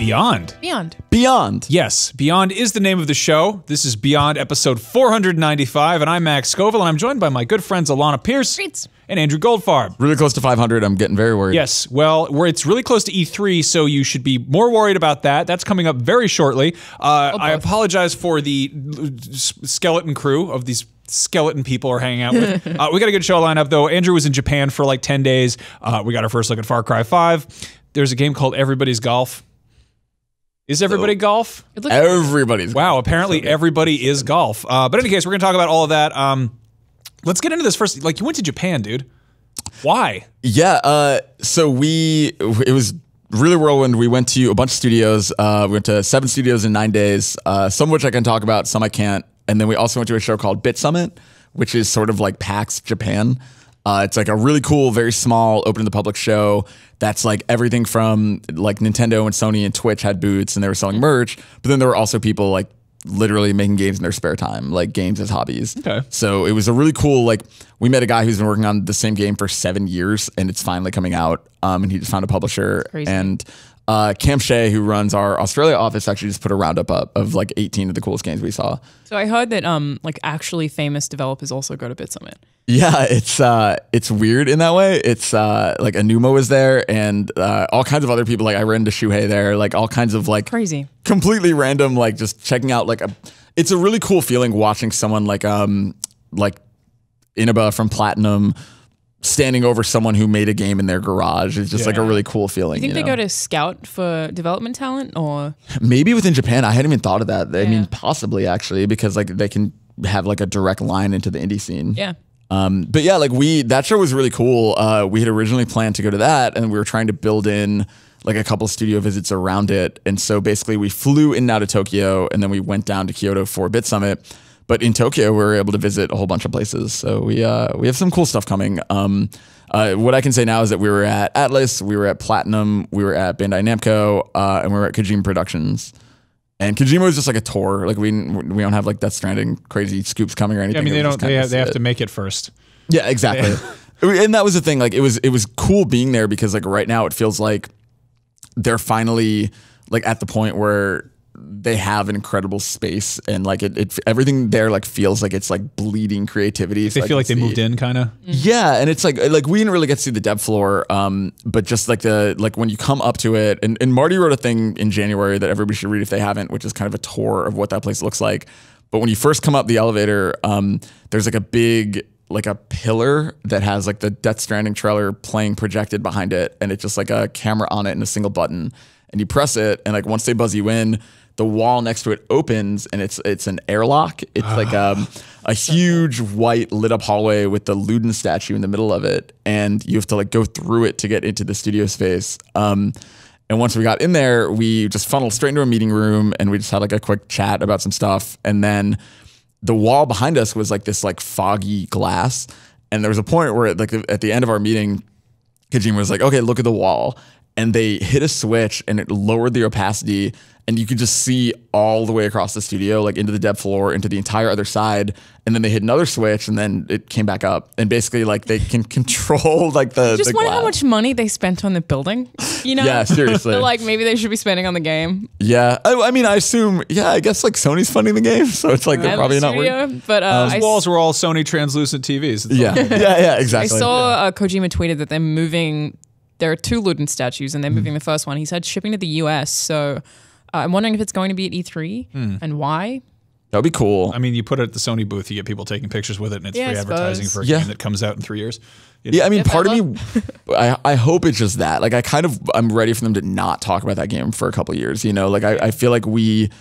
Beyond. Beyond. Yes, Beyond is the name of the show. This is Beyond episode 495, and I'm Max Scoville, and I'm joined by my good friends Alanah Pierce and Andrew Goldfarb. Really close to 500. I'm getting very worried. Yes, well, it's really close to E3, so you should be more worried about that. That's coming up very shortly. I apologize for the skeleton crew of these skeleton people are hanging out with. We got a good show lineup, though. Andrew was in Japan for like 10 days. We got our first look at Far Cry 5. There's a game called Everybody's Golf. Is everybody golf? Everybody's Wow, apparently everybody is golf. But in any case, we're going to talk about all of that. Let's get into this first. Like, you went to Japan, dude. Why? Yeah, so it was really whirlwind. We went to a bunch of studios. We went to 7 studios in 9 days, some of which I can talk about, some I can't. And then we also went to a show called BitSummit, which is sort of like PAX Japan. It's like a really cool, very small, open to the public show that's like everything from like Nintendo and Sony and Twitch had booths and they were selling merch, but then there were also people like literally making games in their spare time, like games as hobbies. Okay. So it was a really cool, like we met a guy who's been working on the same game for 7 years and it's finally coming out. And he just found a publisher. And Cam Shea, who runs our Australia office, actually just put a roundup up of like 18 of the coolest games we saw. So I heard that like actually famous developers also go to BitSummit. Yeah, it's weird in that way. It's like Anuma was there and all kinds of other people. Like I ran into Shuhei there, like all kinds of like crazy, completely random, like just checking out like it's a really cool feeling watching someone like Inaba from Platinum standing over someone who made a game in their garage. It's just like a really cool feeling. You think they go to scout for development talent or? Maybe within Japan. I hadn't even thought of that. I mean, possibly actually, because like they can have like a direct line into the indie scene. Yeah. But yeah, like that show was really cool. We had originally planned to go to that and we were trying to build in like a couple studio visits around it. And so basically we flew in and out of Tokyo and then we went down to Kyoto for BitSummit. But in Tokyo, we were able to visit a whole bunch of places. So we have some cool stuff coming. What I can say now is that we were at Atlas, we were at Platinum, we were at Bandai Namco, and we were at Kojima Productions. And Kojima was just like a tour. Like we don't have like Death Stranding crazy scoops coming or anything. Yeah, I mean, they have to make it first. Yeah, exactly. And that was the thing. Like it was cool being there because like right now it feels like they're finally like at the point where they have an incredible space and like everything there like feels like it's like bleeding creativity. They feel like they moved in kind of. Yeah, and it's like we didn't really get to see the dev floor, but just like when you come up to it, and Marty wrote a thing in January that everybody should read if they haven't, which is kind of a tour of what that place looks like. But when you first come up the elevator, there's like a big like a pillar that has like the Death Stranding trailer playing projected behind it, and it's just like a camera on it and a single button, and you press it, and like once they buzz you in, the wall next to it opens and it's an airlock. It's like a huge white lit up hallway with the Luden statue in the middle of it. And you have to like go through it to get into the studio space. And once we got in there, we just funneled straight into a meeting room and we just had like a quick chat about some stuff. And then the wall behind us was like this like foggy glass. And there was a point where like at the end of our meeting, Kojima was like, okay, look at the wall. And they hit a switch and it lowered the opacity and you could just see all the way across the studio, like into the dev floor, into the entire other side. And then they hit another switch and then it came back up. And basically like they can control like the Just wonder how much money they spent on the building, you know? Yeah, seriously. So like maybe they should be spending on the game. Yeah. I mean, I assume, I guess like Sony's funding the game. So it's like they're probably not working. But those walls were all Sony translucent TVs. Yeah, exactly. I saw Kojima tweeted that they're moving. There are 2 Luden statues and they're moving the first one. He said shipping to the US. So I'm wondering if it's going to be at E3 and why. That would be cool. I mean, you put it at the Sony booth, you get people taking pictures with it, and it's free advertising for a game that comes out in 3 years. Yeah, I mean, part of me, I hope it's just that. Like, I'm ready for them to not talk about that game for a couple of years. You know, like I feel like we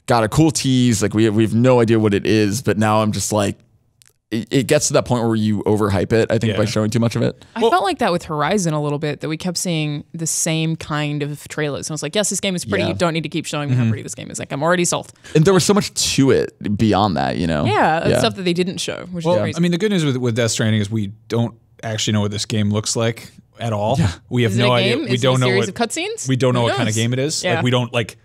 got a cool tease. Like we have no idea what it is, but now I'm just like, it gets to that point where you overhype it, I think, by showing too much of it. I felt like that with Horizon a little bit, that we kept seeing the same kind of trailers. And I was like, yes, this game is pretty. You don't need to keep showing me how pretty this game is. Like, I'm already sold. And there was so much to it beyond that, you know? Yeah, stuff that they didn't show, which is crazy. I mean, the good news with Death Stranding is we don't actually know what this game looks like at all. Yeah. We have no idea. We don't know what of cutscenes? We don't know what kind of game it is. Yeah. Like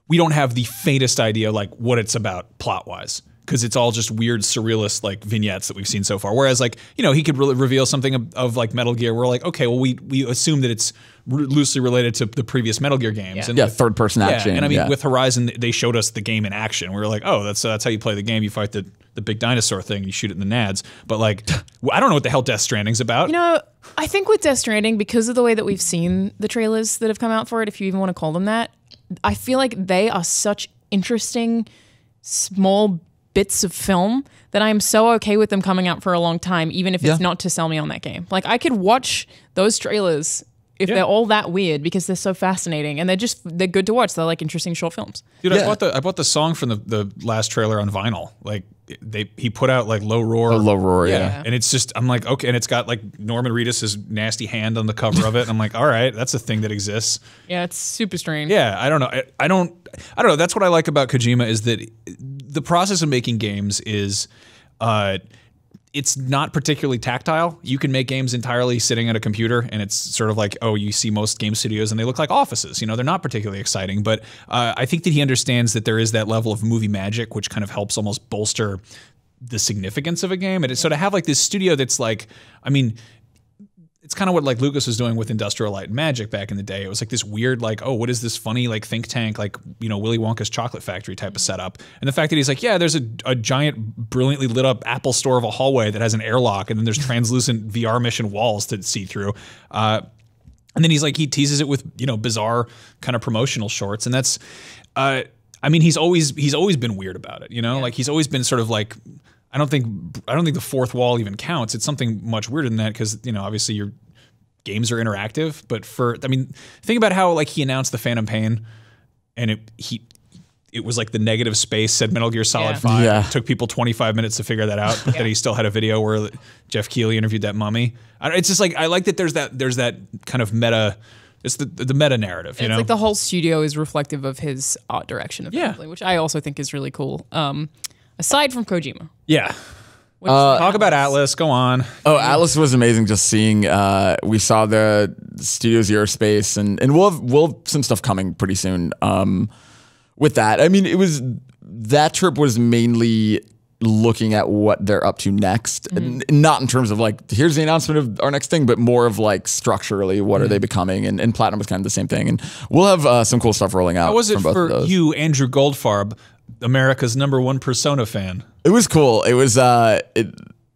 we don't have the faintest idea like what it's about plot-wise. because it's all just weird surrealist like vignettes that we've seen so far. Whereas like, you know, he could really reveal something of like Metal Gear. We're like, okay, well we assume that it's loosely related to the previous Metal Gear games. And third person action. And I mean with Horizon they showed us the game in action. We were like, oh, that's how you play the game. You fight the big dinosaur thing and you shoot it in the nads. But like I don't know what the hell Death Stranding's about. You know, I think with Death Stranding, because of the way that we've seen the trailers that have come out for it, if you even want to call them that, I feel like they are such interesting small bits of film that I am so okay with them coming out for a long time, even if it's not to sell me on that game. Like I could watch those trailers if they're all that weird because they're so fascinating and they're good to watch. They're like interesting short films. Dude, I bought the song from the last trailer on vinyl. Like he put out like Low Roar. Oh, Low Roar, yeah. And it's just I'm like, okay, and it's got like Norman Reedus' nasty hand on the cover of it. And I'm like, all right, that's a thing that exists. Yeah, it's super strange. Yeah, I don't know. I don't know. That's what I like about Kojima is that the process of making games is it's not particularly tactile. You can make games entirely sitting at a computer, and it's sort of like, oh, you see most game studios, and they look like offices. You know, they're not particularly exciting. But I think that he understands that there is that level of movie magic, which kind of helps almost bolster the significance of a game. And so to have like this studio that's like, I mean, it's kind of what like Lucas was doing with Industrial Light and Magic back in the day. It was like this weird, like, oh, what is this funny like think tank, like, you know, Willy Wonka's chocolate factory type of setup. And the fact that he's like, yeah, there's a giant, brilliantly lit up Apple store of a hallway that has an airlock, and then there's translucent VR mission walls to see through. And then he's like, he teases it with, you know, bizarre kind of promotional shorts, and that's, I mean, he's always been weird about it, you know, like he's always been sort of like. I don't think the fourth wall even counts. It's something much weirder than that because, you know, obviously your games are interactive. But think about how like he announced the Phantom Pain, and it was like the negative space said Metal Gear Solid 5. Yeah. It took people 25 minutes to figure that out. But then he still had a video where Jeff Keighley interviewed that mummy. It's just like I like that there's that kind of meta. It's the meta narrative, you know? It's like the whole studio is reflective of his art direction, which I also think is really cool. Aside from Kojima. Yeah. Talk about Atlas. Go on. Oh, Atlas was amazing. Just seeing, we saw the Studio Zero space, and we'll have some stuff coming pretty soon. With that, I mean, that trip was mainly looking at what they're up to next, not in terms of like here's the announcement of our next thing, but more of like structurally what are they becoming. And Platinum was kind of the same thing, and we'll have some cool stuff rolling out. How was it from both for of those. you, Andrew Goldfarb, America's #1 Persona fan? It was cool. It was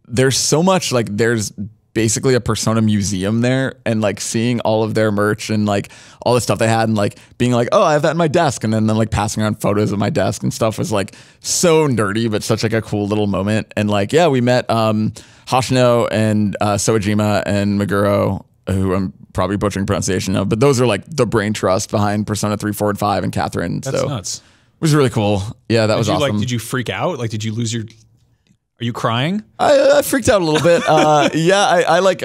there's so much, like there's basically a Persona museum there, and like seeing all of their merch and like all the stuff they had, and like being like, oh, I have that in my desk, and then like passing around photos of my desk and stuff was like so nerdy, but such like a cool little moment. And like, yeah, we met Hoshino and Soejima and Meguro, who I'm probably butchering pronunciation of, but those are like the brain trust behind Persona 3, 4, and 5, and Catherine. That's nuts. It was really cool. Yeah, that was awesome. Like, did you freak out? Like, did you lose your? Are you crying? I freaked out a little bit. I like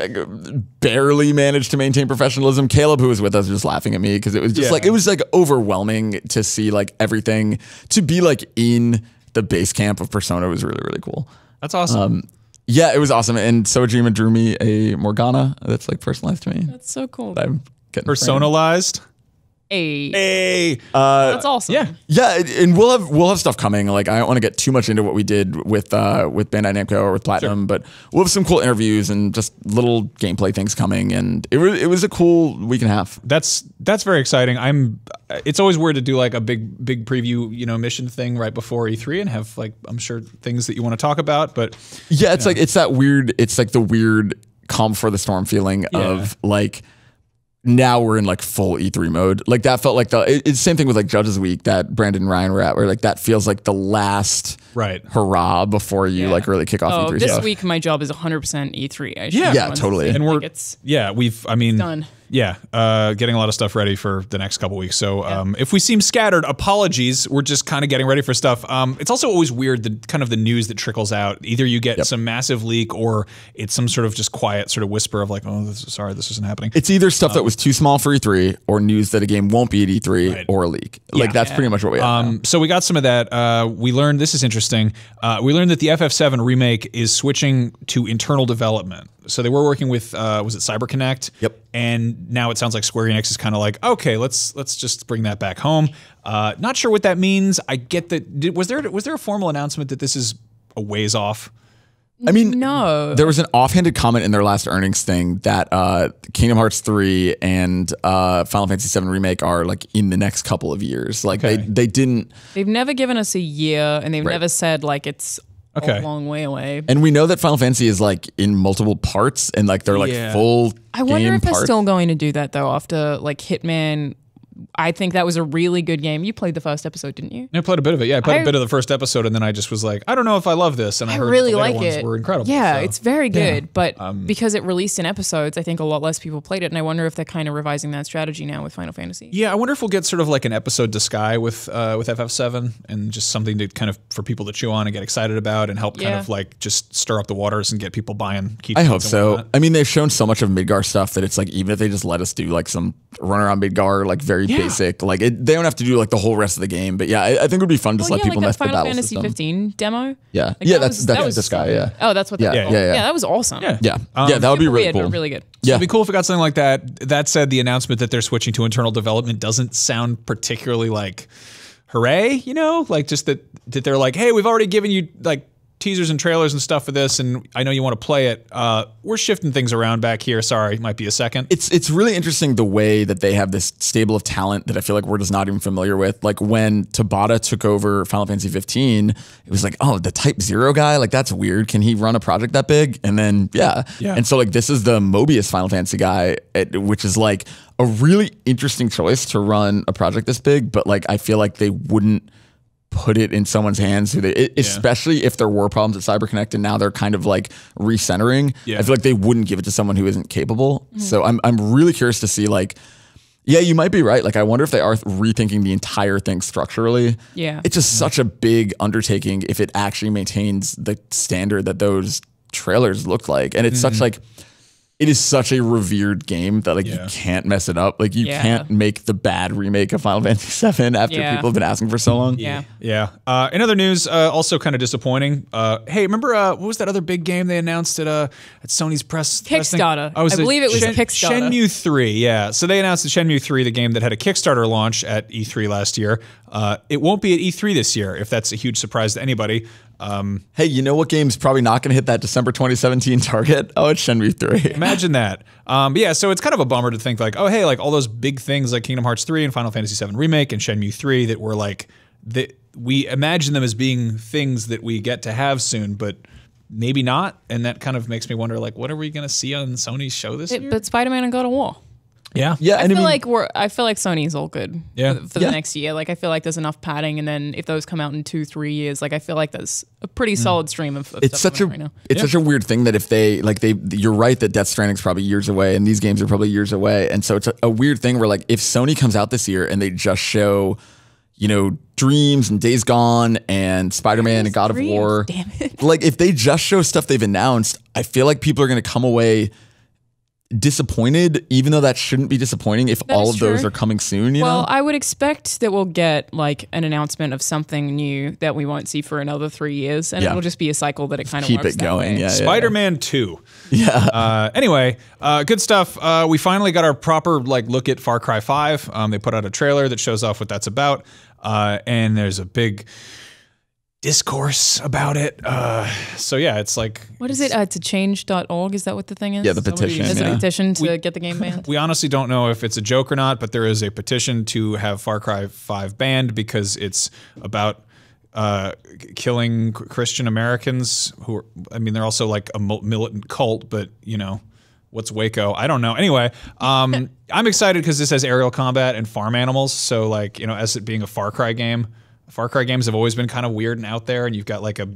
barely managed to maintain professionalism. Caleb, who was with us, was just laughing at me because it was just like, it was like overwhelming to see like everything, to be like in the base camp of Persona was really, really cool. That's awesome. Yeah, it was awesome. And Soejima drew me a Morgana that's like personalized to me. That's so cool. I'm getting personalized. Hey. That's awesome. Yeah, and we'll have stuff coming. Like I don't want to get too much into what we did with Bandai Namco or with Platinum, but we'll have some cool interviews and just little gameplay things coming. And it was a cool week and a half. That's very exciting. It's always weird to do like a big preview, you know, mission thing right before E3 and have like, I'm sure, things that you want to talk about. But yeah, it's like it's like the weird calm before the storm feeling of like. Now we're in like full E3 mode. Like that felt like it's the same thing with like Judges Week that Brandon and Ryan were at, where like that feels like the last hurrah before you like really kick off E3 this stuff. week my job is 100% E3. Yeah, totally. And we're done. Yeah, getting a lot of stuff ready for the next couple weeks. So if we seem scattered, apologies. We're just kind of getting ready for stuff. It's also always weird, the news that trickles out. Either you get some massive leak or it's some sort of just quiet sort of whisper of like, oh, sorry, this isn't happening. It's either stuff that was too small for E3 or news that a game won't be at E3 or a leak. Like that's pretty much what we have. So we got some of that. We learned, this is interesting, we learned that the FF7 remake is switching to internal development. So they were working with was it CyberConnect? Yep. And now it sounds like Square Enix is kind of like, okay, let's just bring that back home. Not sure what that means. I get that. Was there a formal announcement that this is a ways off? I mean, no. There was an offhanded comment in their last earnings thing that Kingdom Hearts 3 and Final Fantasy VII Remake are like in the next couple of years. Like they didn't. They've never given us a year, and they've never said like it's a long way away. And we know that Final Fantasy is like in multiple parts, and like they're like full. I wonder if parts. they're still going to do that though after like Hitman. I think that was a really good game. You played the first episode, didn't you? I played a bit of it. Yeah, I played a bit of the first episode, and then I just was like, I don't know if I love this. And I heard really the later like ones it. were incredible. Yeah, so. it's very good. But because it released in episodes, I think a lot less people played it. And I wonder if they're kind of revising that strategy now with Final Fantasy. Yeah, I wonder if we'll get sort of like an episode to Sky with FF7 and just something to kind of for people to chew on and get excited about and help kind of like just stir up the waters and get people buying. I hope so. I mean, they've shown so much of Midgar stuff that it's like even if they just let us do like some run around Midgar, like very basic, like they don't have to do like the whole rest of the game. But yeah, I think it would be fun to just let people mess with the battle system. Final Fantasy 15 demo. Yeah, Like, yeah, that's this guy. Yeah. Oh, that's what. Yeah, that was awesome. Yeah, yeah, that would be really weird, cool. But really good. So it'd be cool if we got something like that. That said, the announcement that they're switching to internal development doesn't sound particularly like hooray, you know? Like just that they're like, hey, we've already given you like teasers and trailers and stuff for this, and I know you want to play it. We're shifting things around back here. Sorry, might be a second. It's really interesting the way that they have this stable of talent that I feel like we're just not even familiar with. Like when Tabata took over Final Fantasy 15, it was like, oh, the Type 0 guy, like that's weird. Can he run a project that big? And then yeah. And so like this is the Mobius Final Fantasy guy, which is like a really interesting choice to run a project this big, but like I feel like they wouldn't put it in someone's hands especially if there were problems at CyberConnect and now they're kind of like recentering. I feel like they wouldn't give it to someone who isn't capable. So I'm really curious to see like, yeah, you might be right. Like I wonder if they are rethinking the entire thing structurally. Yeah. It's just such a big undertaking if it actually maintains the standard that those trailers look like. And it's such like, it is such a revered game that like you can't mess it up. Like you can't make the bad remake of Final Fantasy VII after people have been asking for so long. Yeah. In other news, also kind of disappointing. Hey, remember what was that other big game they announced at Sony's press Kickstarter? I believe it was Kickstarter. Shenmue 3. Yeah. So they announced the Shenmue 3, the game that had a Kickstarter launch at E3 last year. It won't be at E3 this year, if that's a huge surprise to anybody. Hey, you know what game's probably not going to hit that December 2017 target? Oh, it's Shenmue 3. Imagine that. But yeah, so it's kind of a bummer to think like, oh, hey, like all those big things like Kingdom Hearts 3 and Final Fantasy VII Remake and Shenmue 3 that were like, that we imagine them as being things that we get to have soon, but maybe not. And that kind of makes me wonder, like, what are we going to see on Sony's show this year? But Spider-Man and God of War. Yeah. Yeah. I feel like Sony's all good for the next year. Like I feel like there's enough padding, and then if those come out in 2-3 years, like I feel like there's a pretty solid stream of it's stuff such a right now. It's such a weird thing that if you're right that Death Stranding's probably years away and these games are probably years away. And so it's a weird thing where like if Sony comes out this year and they just show, you know, Dreams and Days Gone and Spider-Man and God of War. Damn it. Like if they just show stuff they've announced, I feel like people are going to come away disappointed, even though that shouldn't be disappointing if all of those are coming soon, you know? I would expect that we'll get like an announcement of something new that we won't see for another 3 years, and it'll just be a cycle that it kind of keep works it going. that way. Spider-Man 2. Yeah. Anyway, good stuff. We finally got our proper like look at Far Cry 5. They put out a trailer that shows off what that's about, and there's a big discourse about it. So yeah, it's like, what is it? To change.org, is that what the thing is? Yeah, the petition. There's a petition to get the game banned. We honestly don't know if it's a joke or not, but there is a petition to have Far Cry 5 banned because it's about killing Christian Americans who are, I mean, they're also like a militant cult, but you know, what's Waco? I don't know. Anyway, I'm excited because this has aerial combat and farm animals. So like, you know, as it being a Far Cry game, Far Cry games have always been kind of weird and out there, and you've got like a,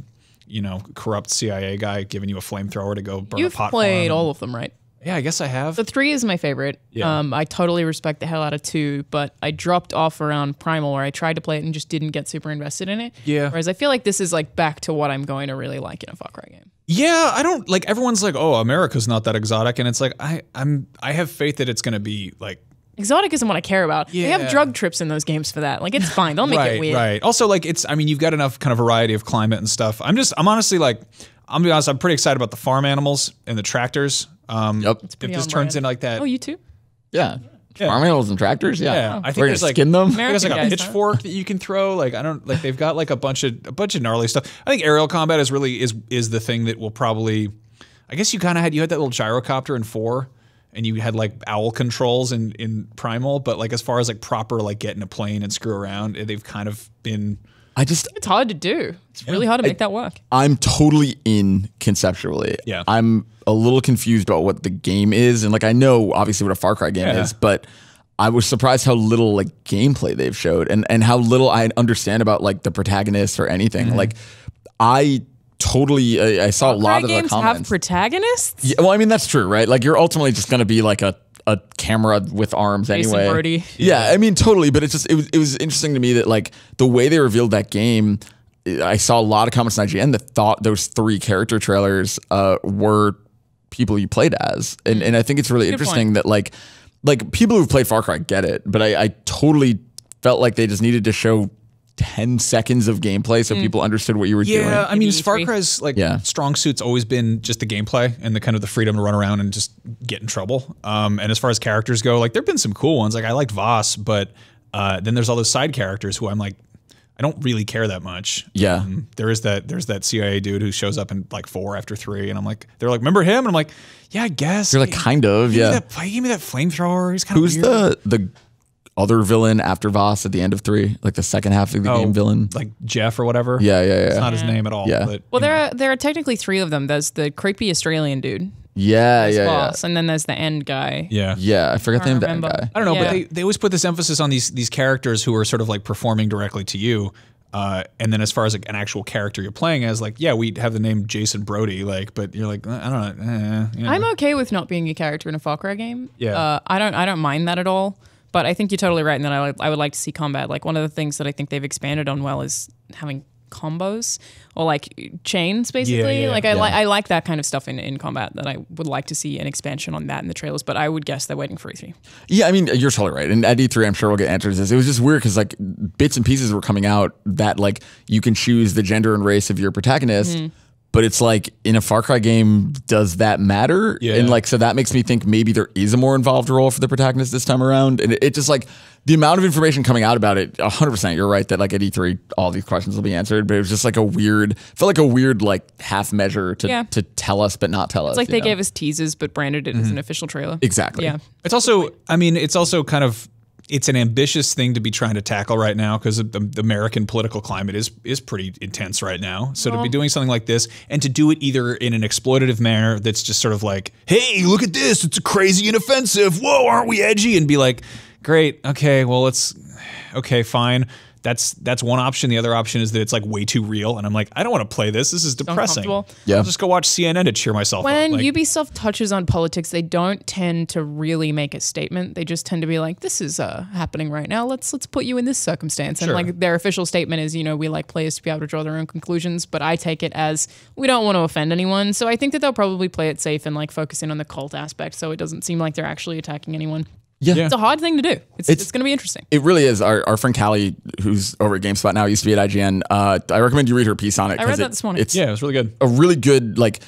you know, corrupt CIA guy giving you a flamethrower to go burn a pot farm. You've played all of them, right? Yeah, I guess I have. The 3 is my favorite. Yeah. I totally respect the hell out of 2, but I dropped off around Primal where I tried to play it and just didn't get super invested in it. Yeah. Whereas I feel like this is like back to what I'm going to really like in a Far Cry game. Yeah, I don't like. Everyone's like, oh, America's not that exotic, and it's like I have faith that it's going to be like. Exotic isn't what I care about. Yeah. They have drug trips in those games for that. Like, it's fine. They'll make it weird. Right. Also, like, I mean, you've got enough kind of variety of climate and stuff. I'm honestly like, I'm gonna be honest. I'm pretty excited about the farm animals and the tractors. Yep. If this turns into like that, Oh, you too? Yeah. Farm animals and tractors. Yeah. I think We're there's gonna like skin them. there's like a American guys, pitchfork that you can throw. Like I don't like they've got like a bunch of gnarly stuff. I think aerial combat is really is the thing that will probably. I guess you had that little gyrocopter in 4, and you had like owl controls in Primal. But like as far as like proper like get in a plane and screw around, they've kind of been. It's hard to do. It's really hard to make that work. I'm totally in conceptually. Yeah. I'm a little confused about what the game is. And like, I know obviously what a Far Cry game is, but I was surprised how little like gameplay they've showed and how little I understand about like the protagonist or anything. Like I saw a lot of the games comments. have protagonists? Yeah, well, I mean, that's true, right? Like you're ultimately just going to be like a camera with arms Jason anyway. Brody. Yeah, I mean, totally. But it was interesting to me that like the way they revealed that game, I saw a lot of comments on IGN that thought those 3 character trailers were people you played as, and I think it's really interesting that like people who've played Far Cry get it, but I totally felt like they just needed to show 10 seconds of gameplay so people understood what you were doing. Yeah, I mean, Far Cry's like strong suit's always been just the gameplay and the kind of the freedom to run around and just get in trouble. And as far as characters go, like there've been some cool ones. Like I liked Voss, but then there's all those side characters who I'm like, I don't really care that much. Yeah, there's that CIA dude who shows up in like 4 after 3, and I'm like, they're like, remember him? And I'm like, yeah, I guess. you're like kind of He gave me that flamethrower. He's kind of Who's the other villain after Voss at the end of 3, like the second half of the game villain, like Jeff or whatever. Yeah. It's not his name at all. Yeah. But, Well, there are technically 3 of them. There's the creepy Australian dude. Yeah. Boss, and then there's the end guy. Yeah, I forgot the name of that remember. guy. I don't know, Yeah. but they always put this emphasis on these characters who are sort of like performing directly to you. And then as far as like an actual character you're playing as, like, yeah, we have the name Jason Brody, like, but you're like, I don't know. I'm okay with not being a character in a Far Cry game. Yeah. I don't mind that at all. But I think you're totally right in that I would like to see combat. Like one of the things that I think they've expanded on well is having combos or like chains, basically. Yeah. Like I like that kind of stuff in combat. That I would like to see an expansion on that in the trailers. But I would guess they're waiting for E3. Yeah, I mean, you're totally right. And at E3, I'm sure we'll get answers to this. It was just weird because like bits and pieces were coming out that like you can choose the gender and race of your protagonist. But it's like in a Far Cry game, does that matter? Yeah. And like, so that makes me think maybe there is a more involved role for the protagonist this time around. And it just like the amount of information coming out about it, 100%, you're right that like at E3, all these questions will be answered. But it was just like felt like a weird like half measure to tell us, but not tell us. It's like they gave us teasers, but branded it as an official trailer. Exactly. Yeah. It's also, I mean, it's also kind of, it's an ambitious thing to be trying to tackle right now because the American political climate is pretty intense right now. So to be doing something like this and to do it either in an exploitative manner that's just sort of like, hey, look at this, it's crazy and offensive. Whoa, aren't we edgy? And be like, great, okay, well, okay, fine. That's one option. The other option is that it's like way too real, and I'm like, I don't want to play this. This is depressing. Yeah. I'll just go watch CNN to cheer myself up. When Like, Ubisoft touches on politics, they don't tend to really make a statement. They just tend to be like, "This is happening right now. Let's put you in this circumstance." And Sure. like their official statement is, we like players to be able to draw their own conclusions. But I take it as we don't want to offend anyone. So I think that they'll probably play it safe and like focus in on the cult aspect, so it doesn't seem like they're actually attacking anyone. Yeah. It's a hard thing to do. It's going to be interesting. It really is. Our friend Callie, who's over at GameSpot now, used to be at IGN. I recommend you read her piece on it. I read that this morning. It's yeah, it was really good. a really good, like,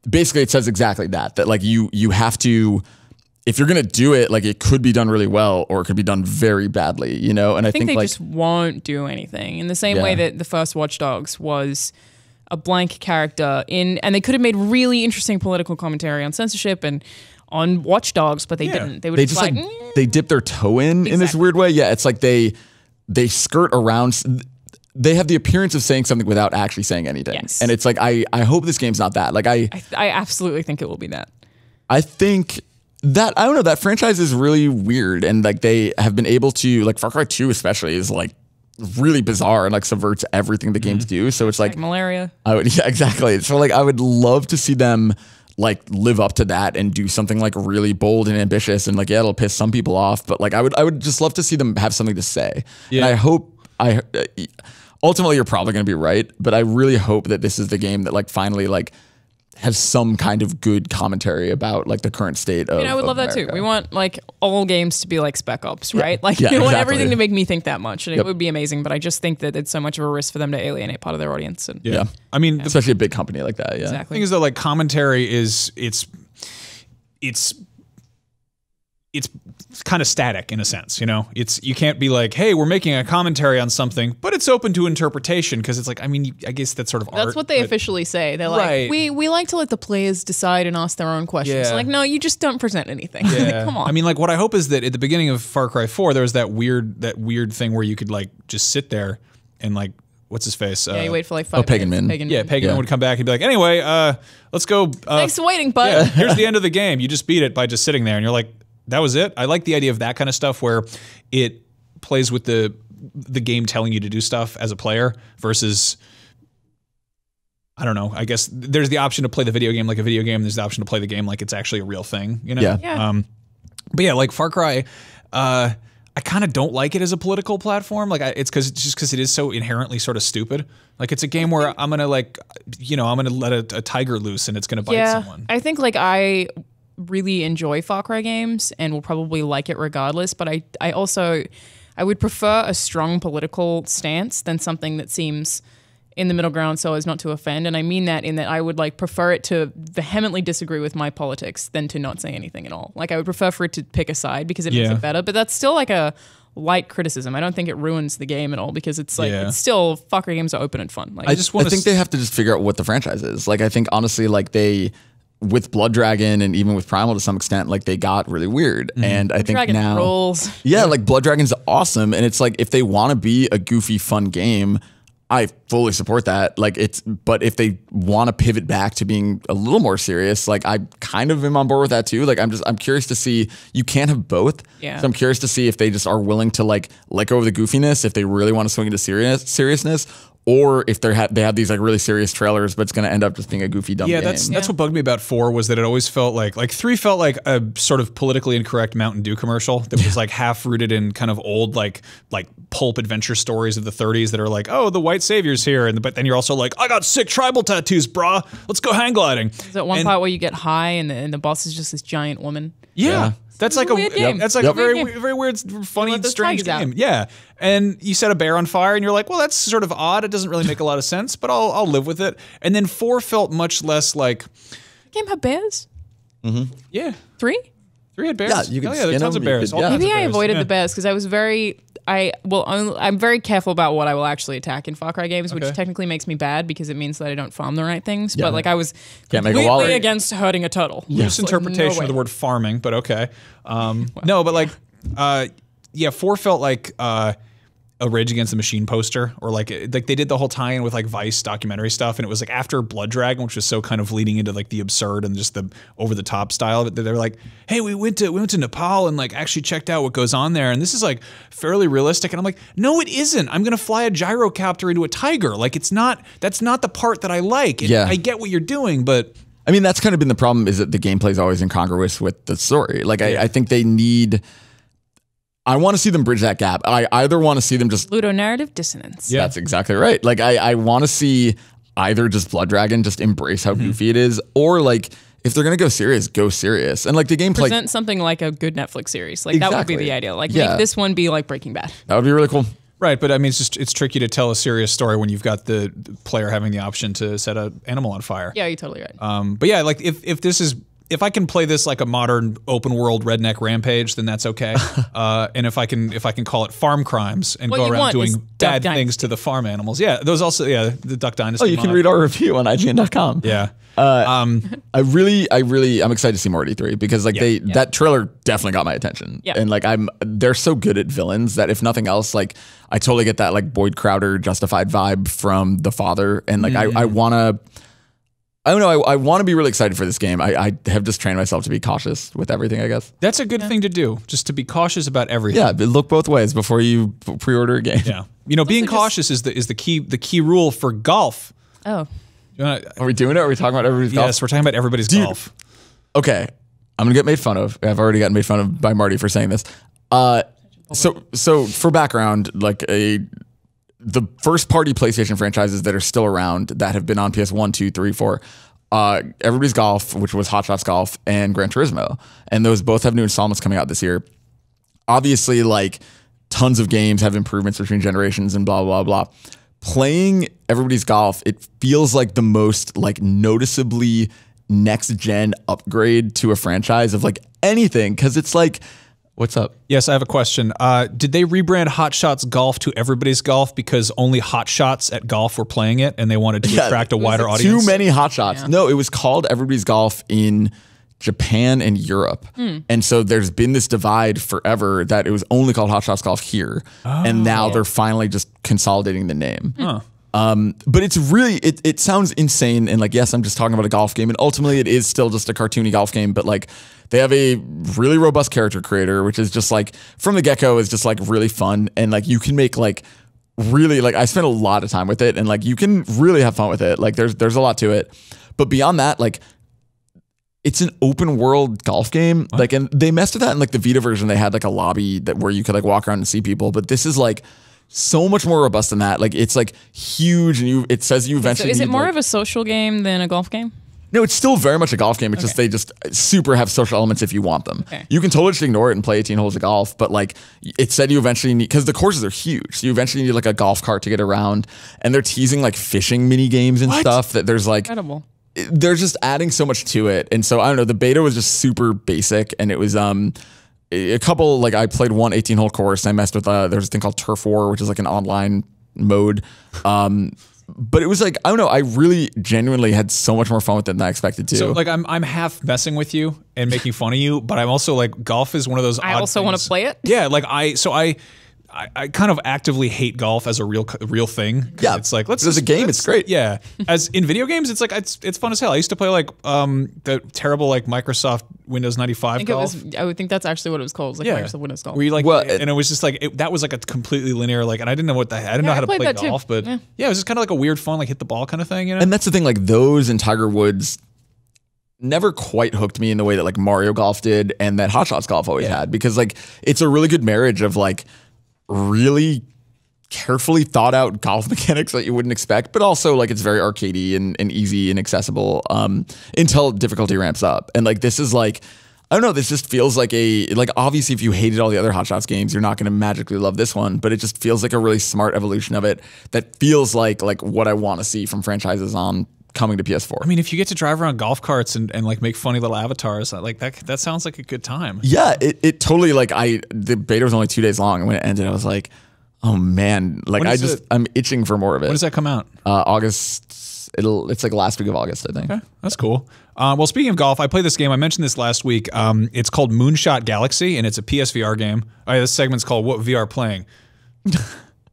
basically it says exactly that like you have to, if you're going to do it, like it could be done really well or it could be done very badly, And I think they like, just won't do anything in the same way that the first Watch Dogs was a blank character and they could have made really interesting political commentary on censorship and on Watch Dogs, but they didn't. They were just like they dip their toe in this weird way. Yeah, it's like they skirt around. They have the appearance of saying something without actually saying anything. Yes. And it's like I hope this game's not that. Like I absolutely think it will be that. I think that I don't know, that franchise is really weird, and like they have been able to, like Far Cry 2 especially is like really bizarre and like subverts everything the games do. So it's like malaria. Yeah, exactly. So like I would love to see them like live up to that and do something like really bold and ambitious, and like, yeah, it'll piss some people off, but like I would just love to see them have something to say. Yeah. And I hope ultimately you're probably going to be right, but I really hope that this is the game that like finally like has some kind of good commentary about like the current state of. I would love that too. We want like all games to be like Spec Ops, right? Like we want everything to make me think that much, and it would be amazing. But I just think that it's so much of a risk for them to alienate part of their audience. And Yeah, I mean, especially a big company like that. Yeah, exactly. The thing is though, like commentary is it's kind of static in a sense, you know. You can't be like, hey, we're making a commentary on something, but it's open to interpretation, because it's like, I mean, I guess that's sort of art. That's what they officially say. They're like, we like to let the players decide and ask their own questions. Yeah. Like, no, you just don't present anything. Yeah. Come on. I mean, like, what I hope is that at the beginning of Far Cry 4, there was that weird thing where you could like just sit there and like, what's his face? Yeah, you wait for like 5 Pagan minutes. Min. Pagan Min would come back and be like, anyway, let's go. Thanks for waiting, bud. Yeah, here's the end of the game. You just beat it by just sitting there, and you're like, that was it. I like the idea of that kind of stuff where it plays with the game telling you to do stuff as a player versus, I don't know. I guess there's the option to play the video game like a video game. There's the option to play the game like it's actually a real thing. You know? Yeah. But yeah, like Far Cry, I kind of don't like it as a political platform. Like it's because it is so inherently sort of stupid. Like it's a game where I'm gonna like, I'm gonna let a tiger loose and it's gonna bite someone. I think like I really enjoy Far Cry games and will probably like it regardless, but I also would prefer a strong political stance than something that seems in the middle ground so as not to offend. And I mean that in that I would like prefer it to vehemently disagree with my politics than to not say anything at all. Like I would prefer for it to pick a side because it makes it better, but that's still like a light criticism. I don't think it ruins the game at all because it's like it's still Far Cry games are open and fun. Like I think they have to just figure out what the franchise is. Like I think honestly, like with Blood Dragon and even with Primal to some extent, like they got really weird. And I think Dragon now, rolls. Yeah, like Blood Dragon's awesome. And it's like, if they want to be a goofy, fun game, I fully support that. Like but if they want to pivot back to being a little more serious, like I kind of am on board with that too. Like I'm curious to see, you can't have both. Yeah. So I'm curious to see if they just are willing to like let go of the goofiness, if they really want to swing into seriousness, or if they have these like really serious trailers, but it's going to end up just being a goofy dumb game. That's what bugged me about 4 was that it always felt like 3 felt like a sort of politically incorrect Mountain Dew commercial that was like half rooted in kind of old like pulp adventure stories of the 30s that are like, oh, the white savior's here, but then you're also like, I got sick tribal tattoos, brah. Let's go hang gliding. Is that one part where you get high and the boss is just this giant woman? Yeah. That's like a weird game. That's like a very weird, funny, strange game. Yeah, and you set a bear on fire, and you're like, well, that's sort of odd. It doesn't really make a lot of sense, but I'll live with it. And then 4 felt much less like. The game had bears. Yeah, 3 had bears. Yeah, you could there's tons of bears. Maybe I avoided the bears because I was I'm very careful about what I will actually attack in Far Cry games, which technically makes me bad because it means that I don't farm the right things. But like I was completely against hurting a turtle. Loose interpretation of the word farming, but okay. No, but like, 4 felt like a Rage Against the Machine poster, or like they did the whole tie-in with like Vice documentary stuff, and it was like after Blood Dragon, which was so kind of leading into like the absurd and just the over the top style of it. They're like, hey, we went to Nepal and like actually checked out what goes on there, and this is like fairly realistic. And I'm like, no, it isn't. I'm gonna fly a gyrocopter into a tiger. Like that's not the part that I like. I get what you're doing, but. I mean, that's kind of been the problem, is that the gameplay is always incongruous with the story. Like I think they need. I want to see them bridge that gap. I either want to see them just ludonarrative dissonance. Yeah, that's exactly right. Like I want to see either just Blood Dragon just embrace how goofy it is, or like if they're gonna go serious. And like the gameplay, present something like a good Netflix series. Like that would be the ideal. Like make this one be like Breaking Bad. That would be really cool. Right, but I mean, it's tricky to tell a serious story when you've got the player having the option to set an animal on fire. Yeah, you're totally right. But yeah, like if I can play this like a modern open world redneck rampage, then that's okay. And if I can call it farm crimes and go around doing bad things to the farm animals, those also the Duck Dynasty. Oh, you can read our review on IGN.com. Yeah. I'm excited to see more at E3 because like that trailer definitely got my attention. Yeah. And like they're so good at villains that if nothing else, like I totally get that like Boyd Crowder Justified vibe from The Father, and like I want to be really excited for this game. I have just trained myself to be cautious with everything, I guess. That's a good thing to do, just to be cautious about everything. Yeah, but look both ways before you pre-order a game. Yeah. Being cautious is the key rule for golf. Oh. Are we doing it? Are we talking about everybody's golf? Yes, we're talking about everybody's golf. Okay. I'm going to get made fun of. I've already gotten made fun of by Marty for saying this. So for background, like the first party PlayStation franchises that are still around that have been on PS1, 2, 3, 4 Everybody's Golf, which was Hot Shots Golf, and Gran Turismo. And those both have new installments coming out this year. Obviously, like tons of games have improvements between generations and blah, blah, blah. Playing Everybody's Golf, it feels like the most like noticeably next gen upgrade to a franchise of like anything. Cause it's like, what's up? Yes, I have a question. Did they rebrand Hot Shots Golf to Everybody's Golf because only Hot Shots at golf were playing it and they wanted to attract a wider audience? Too many Hot Shots. Yeah. No, it was called Everybody's Golf in Japan and Europe. And so there's been this divide forever that it was only called Hot Shots Golf here. And now they're finally just consolidating the name. But it's really, it sounds insane. And like, yes, I'm just talking about a golf game. And ultimately it is still just a cartoony golf game. But like, they have a really robust character creator, which is just like, from the get-go is just like really fun. And like, you can make like, really like, I spent a lot of time with it and like, you can really have fun with it. Like there's a lot to it. But beyond that, like, it's an open world golf game. What? Like, and they messed with that in like the Vita version. They had like a lobby that where you could like walk around and see people. But this is like so much more robust than that. Like it's like huge, and it says you eventually. So is it more of a social game than a golf game? No, it's still very much a golf game. It's just they just super have social elements if you want them. You can totally just ignore it and play 18 holes of golf. But like it said, you eventually need, because the courses are huge. So you eventually need like a golf cart to get around. And they're teasing like fishing mini games and stuff that there's like. Incredible. They're just adding so much to it. And so I don't know, the beta was just super basic, and it was a couple, like I played one 18-hole course. I messed with there's a thing called Turf War, which is like an online mode. But it was like, I don't know, I really genuinely had so much more fun with it than I expected to. So like I'm half messing with you and making fun of you, but I'm also like, golf is one of those odd I also want to play it. Yeah, like I kind of actively hate golf as a real thing. Yeah, it's like as a game, it's great. Yeah, as in video games, it's like it's fun as hell. I used to play like the terrible like Microsoft Windows 95 golf. I would think that's actually what it was called. It was like Microsoft Windows golf. Where you like, and it was just like that was like a completely linear like, and I didn't know I didn't know how to play golf, but yeah, it was just kind of like a weird fun like hit the ball kind of thing. You know, and that's the thing. Like those and Tiger Woods never quite hooked me in the way that like Mario Golf did, and that Hot Shots Golf always had, because like it's a really good marriage of like really carefully thought out golf mechanics that you wouldn't expect, but also like it's very arcadey and easy and accessible until difficulty ramps up. And like this is like, I don't know, this just feels like obviously if you hated all the other Hot Shots games, you're not going to magically love this one, but it just feels like a really smart evolution of it that feels like what I want to see from franchises on coming to PS4. I mean, if you get to drive around golf carts and like make funny little avatars, like that sounds like a good time. Yeah, it totally, like the beta was only 2 days long, and when it ended, I was like, oh man, like I'm itching for more of it. When does that come out? August. It's like last week of August, I think. Okay, that's cool. Well, speaking of golf, I played this game. I mentioned this last week. It's called Moonshot Galaxy, and it's a PSVR game. This segment's called What VR Playing.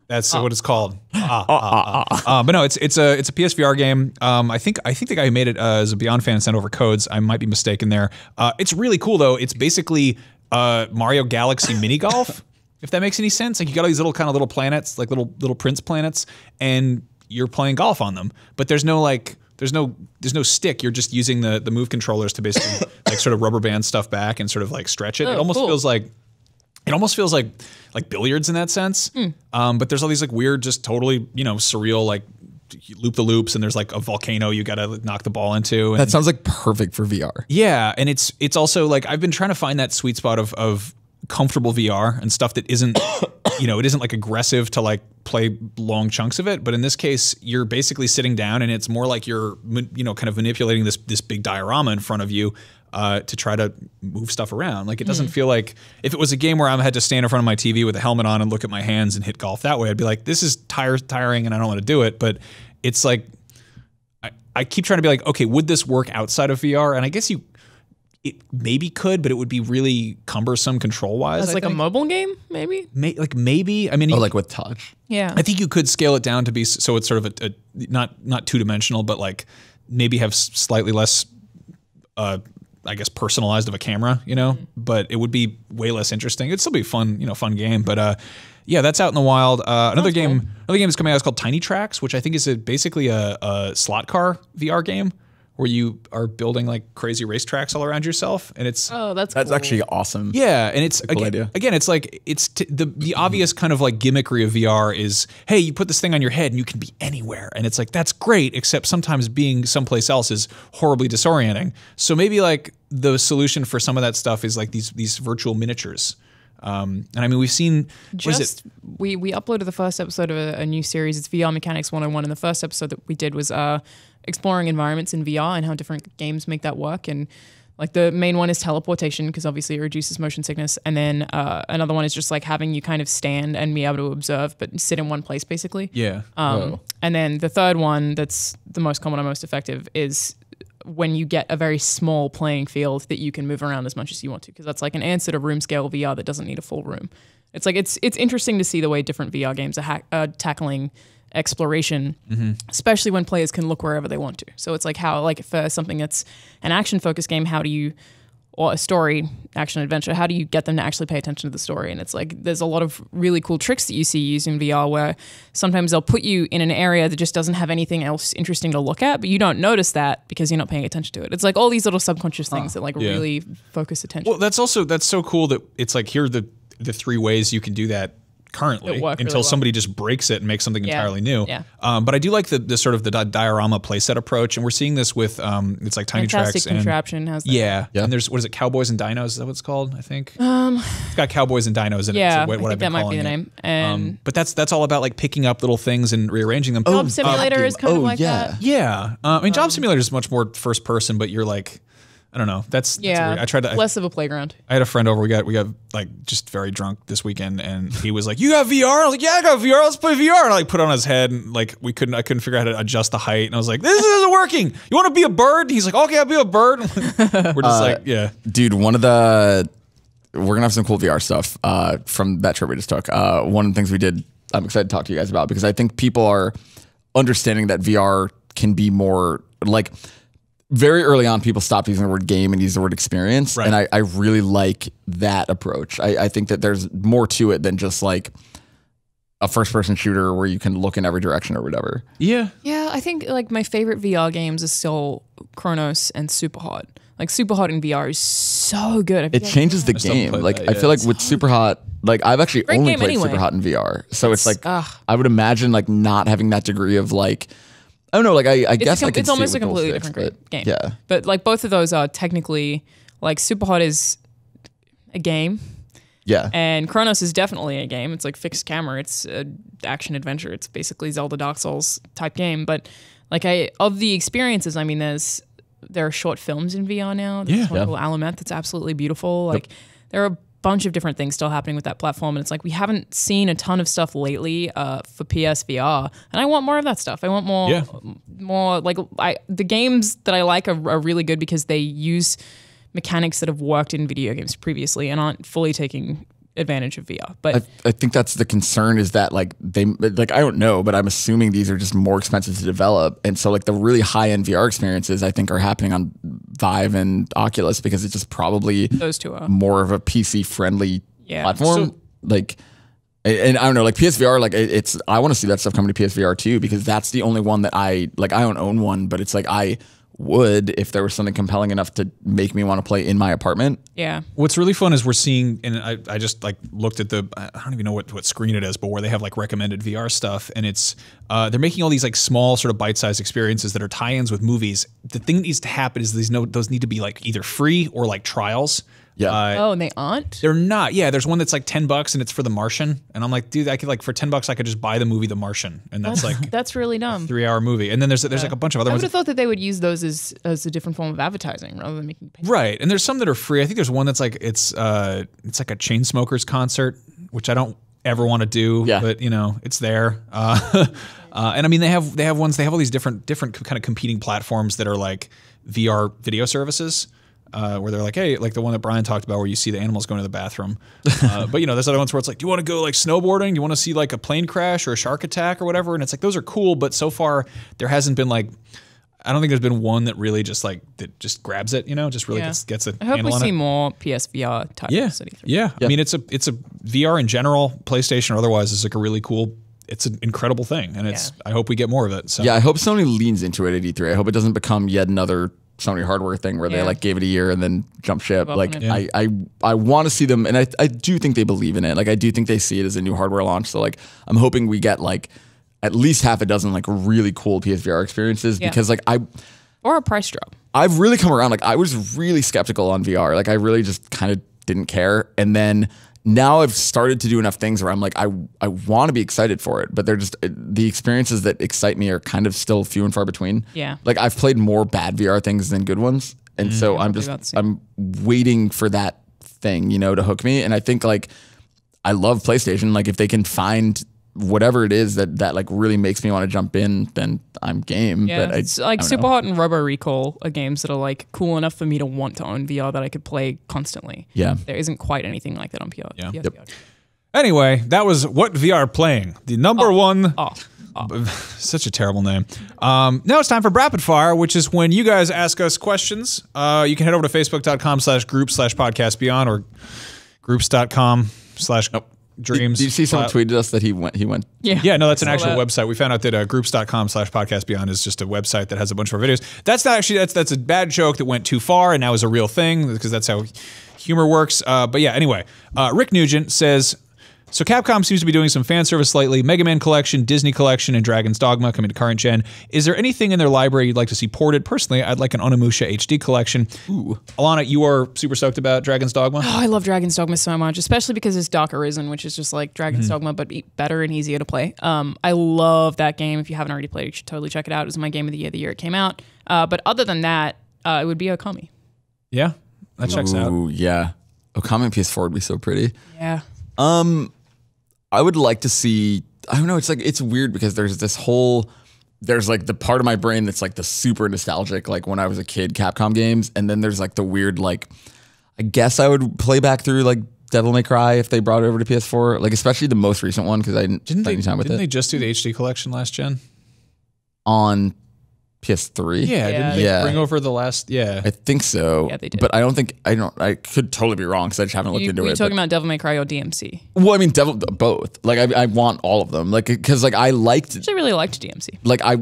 That's what it's called. But no, it's a PSVR game. I think the guy who made it is a Beyond fan, sent over codes. I might be mistaken there. It's really cool though. It's basically Mario Galaxy mini golf, if that makes any sense. Like you got all these little planets, like little Prince planets, and you're playing golf on them. But there's no stick. You're just using the move controllers to basically like sort of rubber band stuff back and sort of like stretch it. It almost feels like billiards in that sense. But there's all these like weird, just totally, surreal, like loop the loops, and there's like a volcano you gotta knock the ball into. And that sounds like perfect for VR. Yeah, and it's also like I've been trying to find that sweet spot of comfortable VR and stuff that isn't, it isn't like aggressive to like play long chunks of it. But in this case, you're basically sitting down, and it's more like you're, kind of manipulating this big diorama in front of you. To try to move stuff around. Like it doesn't feel like, if it was a game where I had to stand in front of my TV with a helmet on and look at my hands and hit golf that way, I'd be like, this is tiring and I don't want to do it. But it's like, I keep trying to be like, okay, would this work outside of VR? And I guess it maybe could, but it would be really cumbersome control-wise. That's like a mobile game, maybe? Maybe. I mean, like with touch. Yeah. I think you could scale it down to be, so it's sort of a not two-dimensional, but like maybe have slightly less I guess personalized of a camera, but it would be way less interesting. It'd still be fun, fun game. But yeah, that's out in the wild. Another game is coming out. It's called Tiny Tracks, which I think is basically a slot car VR game, where you are building like crazy racetracks all around yourself, and it's that's That's cool. actually awesome. yeah, and it's cool idea. again, it's like the obvious kind of like gimmickry of VR is, hey, you put this thing on your head and you can be anywhere, and it's like that's great, except sometimes being someplace else is horribly disorienting. So maybe like the solution for some of that stuff is like these virtual miniatures. And I mean, we've seen we uploaded the first episode of a new series. It's VR Mechanics 101, and the first episode that we did was exploring environments in VR and how different games make that work. And like the main one is teleportation, because obviously it reduces motion sickness, and then another one is just like having you kind of stand and be able to observe but sit in one place basically. Yeah. And then the third one that's the most common and most effective is when you get a very small playing field that you can move around as much as you want to, because that's like an answer to room scale VR that doesn't need a full room. It's like it's interesting to see the way different VR games are tackling exploration, especially when players can look wherever they want to. So it's like how, like for something that's an action focused game, how do you, or a story action adventure, how do you get them to actually pay attention to the story? And it's like there's a lot of really cool tricks that you see used in VR where sometimes they'll put you in an area that just doesn't have anything else interesting to look at, but you don't notice that because you're not paying attention to it. It's like all these little subconscious things that like really focus attention. Well, that's so cool that it's like here are the 3 ways you can do that currently until really well. somebody just breaks it and makes something entirely new. Yeah. But I do like the sort of the diorama playset approach, and we're seeing this with it's like Tiny Fantastic Tracks and Contraption has that. yeah. And there's what is it, Cowboys and Dinos? Is that what it's called? I think it's got Cowboys and Dinos in it. Yeah, So what I think I've been that might be calling the it. name. And But that's all about like picking up little things and rearranging them. Job Simulator is kind of like that. Yeah, I mean, Job Simulator is much more first person, but you're like, I don't know. That's weird. I tried to. Less of a playground. I had a friend over. We got like just very drunk this weekend, and he was like, "You got VR?" I was like, "Yeah, I got VR. Let's play VR." And I like put it on his head, and like I couldn't figure out how to adjust the height, and I was like, "This isn't working. You want to be a bird?" And he's like, "Okay, I'll be a bird." We're just like, yeah, Dude, we're gonna have some cool VR stuff from that trip we just took. One of the things we did, I'm excited to talk to you guys about, because I think people are understanding that VR can be more like. Very early on, people stopped using the word game and used the word experience. Right. And I really like that approach. I think that there's more to it than just like a first person shooter where you can look in every direction or whatever. yeah. Yeah, I think like my favorite VR games is still Chronos and Superhot. Like Superhot in VR is so good. It changes the still haven't game. played Like that I yet. feel like with Superhot, like I've actually Great only game played anyway. Superhot in VR. So it's like ugh. I would imagine like not having that degree of like I don't know, like I guess I could It's see almost it a with dual completely sticks, different but game. Yeah. But like both of those are technically like Superhot is a game. Yeah. And Chronos is definitely a game. It's like fixed camera. It's an action adventure. It's basically Zelda Dark Souls type game. But like of the experiences, I mean, there are short films in VR now. There's one called Alanah that's absolutely beautiful. Like there are a bunch of different things still happening with that platform. And it's like we haven't seen a ton of stuff lately for PSVR. And I want more of that stuff. I want more like the games that I like are really good because they use mechanics that have worked in video games previously and aren't fully taking advantage of VR. But I think that's the concern is that like I don't know, but I'm assuming these are just more expensive to develop. And so like the really high end VR experiences I think are happening on Vive and Oculus because it's just probably those two are more of a PC friendly platform. So- Like, and I don't know, like PSVR, like I want to see that stuff coming to PSVR too, because that's the only one that I don't own one, but it's like I would if there was something compelling enough to make me want to play in my apartment. Yeah. What's really fun is we're seeing, and I just like looked at I don't even know what screen it is, but where they have like recommended VR stuff, and it's they're making all these like small sort of bite-sized experiences that are tie-ins with movies. The thing that needs to happen is those need to be like either free or like trials. Yeah. And they aren't? They're not. Yeah, there's one that's like $10 and it's for The Martian, and I'm like, dude, I could like for $10 I could just buy the movie The Martian, and that's like That's really dumb. 3-hour movie. And then there's like a bunch of other I ones. would have thought that they would use those as a different form of advertising rather than making pay. Right, and there's some that are free. I think there's one that's like it's like a Chainsmokers concert, which I don't ever want to do, but you know it's there. And I mean they have ones. They have all these different kind of competing platforms that are like VR video services. Where they're like, hey, like the one that Brian talked about where you see the animals going to the bathroom. But, you know, there's other ones where it's like, do you want to go like snowboarding? Do you want to see like a plane crash or a shark attack or whatever? And it's like, those are cool. But so far, there hasn't been like, I don't think there's been one that really just like, that just grabs it, you know, just really gets a I hope handle we on see it. more PSVR titles. Yeah. I mean, it's a VR in general, PlayStation or otherwise, is like a really cool it's an incredible thing, and I hope we get more of it. So yeah, I hope Sony leans into it at E3. I hope it doesn't become yet another Sony hardware thing where they like gave it a year and then jump ship. Like I want to see them, and I do think they believe in it. Like I do think they see it as a new hardware launch. So like I'm hoping we get like at least half a dozen like really cool PSVR experiences because like or a price drop. I've really come around. Like I was really skeptical on VR. Like I really just kind of didn't care, and then now I've started to do enough things where I'm like, I want to be excited for it, but they're just the experiences that excite me are kind of still few and far between. Yeah. Like I've played more bad VR things than good ones. And so I'm waiting for that thing, you know, to hook me. And I think like, I love PlayStation. Like if they can find whatever it is that like really makes me want to jump in, then I'm game. Yeah, but it's like Superhot and Robo Recall are games that are like cool enough for me to want to own VR that I could play constantly. Yeah. There isn't quite anything like that on PR. Yeah. Yep. Anyway, that was What VR Playing, the number one. Such a terrible name. Now it's time for Rapid Fire, which is when you guys ask us questions. You can head over to facebook.com/group/podcastbeyond or groups.com/dreams. Did you see someone tweeted us that he went? Yeah, no, that's an actual website. We found out that groups.com/podcastbeyond is just a website that has a bunch of our videos. That's not actually, that's a bad joke that went too far and now is a real thing because that's how humor works. But yeah, anyway, Rick Nugent says, so Capcom seems to be doing some fan service lately. Mega Man Collection, Disney Collection, and Dragon's Dogma coming to current gen. Is there anything in their library you'd like to see ported? Personally, I'd like an Onimusha HD collection. Ooh. Alanah, you are super stoked about Dragon's Dogma? Oh, I love Dragon's Dogma so much, especially because it's Dark Arisen, which is just like Dragon's Dogma, but better and easier to play. I love that game. If you haven't already played it, you should totally check it out. It was my game of the year it came out. But other than that, it would be Okami. Yeah, that checks out. Ooh, yeah. Okami on PS4 would be so pretty. Yeah. I would like to see, I don't know, it's like, it's weird because there's like the part of my brain that's like the super nostalgic, like when I was a kid, Capcom games. And then there's like the weird, like, I guess I would play back through like Devil May Cry if they brought it over to PS4, like especially the most recent one because I didn't spend any time with it. Didn't they just do the HD collection last gen? On PS3? Yeah, didn't they bring over the last, I think so. Yeah, they did. But I could totally be wrong because I just haven't looked into it. Were you talking about Devil May Cry or DMC? Well, I mean, both. Like, I want all of them. Like, because like I actually really liked DMC. Like, I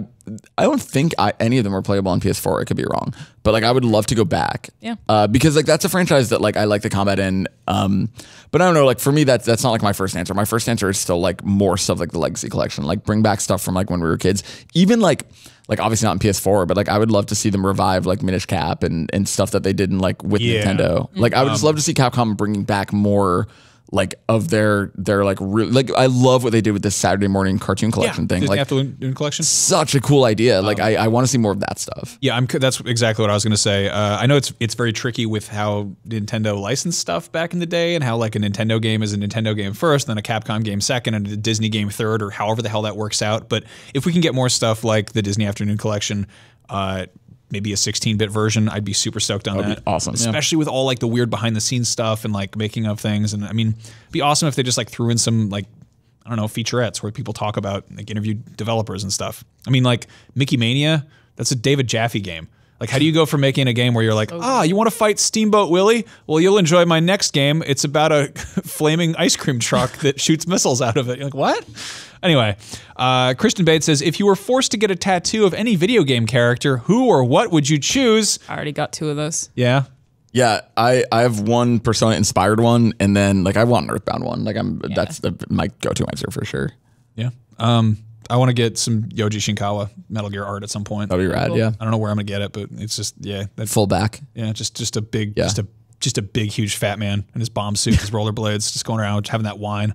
don't think any of them were playable on PS4. I could be wrong. But like, I would love to go back. Yeah. Because like, that's a franchise that like, I like the combat in. But I don't know, like for me, that's not like my first answer. My first answer is still like more stuff like the Legacy Collection. Like bring back stuff from like when we were kids. Even like obviously not in PS4, but like I would love to see them revive like Minish Cap and stuff that they did in like with Nintendo. Like I would just love to see Capcom bringing back more like of their like really, like I love what they did with this Saturday morning cartoon collection thing. Disney like Afternoon Collection. Such a cool idea. Like I want to see more of that stuff. Yeah, that's exactly what I was going to say. I know it's very tricky with how Nintendo licensed stuff back in the day and how like a Nintendo game is a Nintendo game first, then a Capcom game second, and a Disney game third, or however the hell that works out. But if we can get more stuff like the Disney Afternoon Collection, maybe a 16-bit version, I'd be super stoked on that. That'd be awesome. Especially with all like the weird behind the scenes stuff and like making of things. And I mean, it'd be awesome if they just like threw in some like, I don't know, featurettes where people talk about, like interview developers and stuff. I mean, like Mickey Mania, that's a David Jaffe game. Like, how do you go from making a game where you're like, you want to fight Steamboat Willie? Well, you'll enjoy my next game. It's about a flaming ice cream truck that shoots missiles out of it. You're like, what? Anyway, Christian Bates says, if you were forced to get a tattoo of any video game character, who or what would you choose? I already got 2 of those. Yeah. Yeah, I have one Persona inspired one, and then like I want an Earthbound one. Like that's my go-to answer for sure. Yeah. I want to get some Yoji Shinkawa Metal Gear art at some point. That'd be rad. Yeah. I don't know where I'm gonna get it, but it's just that's full back. Yeah, just a big, just a big, huge fat man in his bomb suit, his rollerblades, just going around having that wine.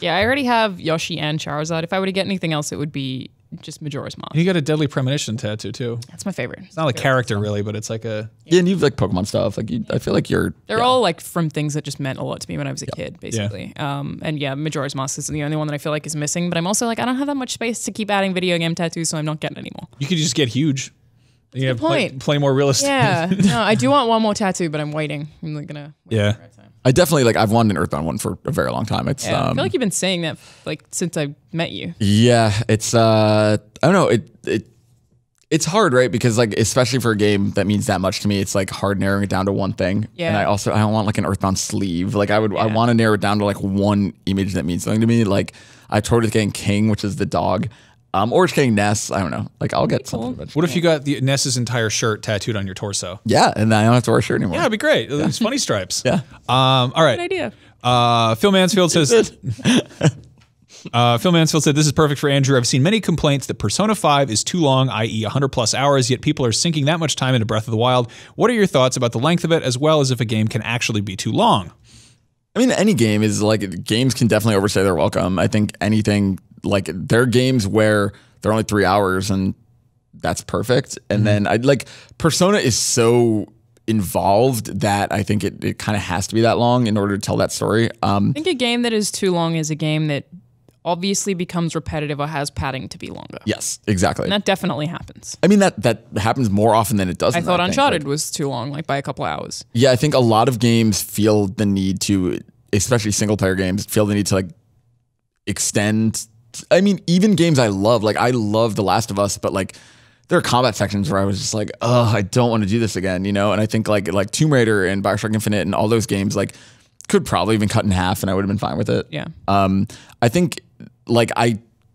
Yeah, I already have Yoshi and Charizard. If I were to get anything else, it would be just Majora's Mask. You got a Deadly Premonition tattoo too. That's my favorite. It's not a character really, but it's like a and you've like Pokemon stuff. Like I feel like they're all like from things that just meant a lot to me when I was a kid, basically. And yeah, Majora's Mask is the only one that I feel like is missing. But I'm also like I don't have that much space to keep adding video game tattoos, so I'm not getting any more. You could just get huge. Yeah, play more realistic. Yeah, no, I do want one more tattoo, but I'm waiting. I'm like gonna wait for the right time. I definitely like I've wanted an Earthbound one for a very long time. It's I feel like you've been saying that like since I met you. Yeah, it's I don't know, It's hard, right? Because like, especially for a game that means that much to me, it's like hard narrowing it down to one thing. Yeah. And I don't want like an Earthbound sleeve. Like I want to narrow it down to like one image that means something to me. Like I toyed with getting King, which is the dog, or just getting Ness. I don't know. Like I'll get something eventually. What if you got the Ness's entire shirt tattooed on your torso? Yeah, and then I don't have to wear a shirt anymore. Yeah, it'd be great. It's funny stripes. Yeah. All right. Good idea. Phil Mansfield says. Phil Mansfield said, "This is perfect for Andrew. I've seen many complaints that Persona 5 is too long, i.e. 100 plus hours, yet people are sinking that much time into Breath of the Wild. What are your thoughts about the length of it, as well as if a game can actually be too long?" I mean, any game is like, games can definitely overstay their welcome. I think anything, like there are games where they're only 3 hours and that's perfect. And then I like Persona is so involved that I think it kind of has to be that long in order to tell that story. I think a game that is too long is a game that obviously becomes repetitive or has padding to be longer. Yes, exactly. And that definitely happens. I mean, that happens more often than it doesn't. I thought Uncharted was too long, like by a couple hours. Yeah, I think a lot of games feel the need to, especially single player games, feel the need to like extend. I mean, even games I love, like I love The Last of Us, but like there are combat sections where I was just like, oh, I don't want to do this again, you know? And I think like Tomb Raider and BioShock Infinite and all those games like could probably even cut in half and I would have been fine with it. Yeah. I think like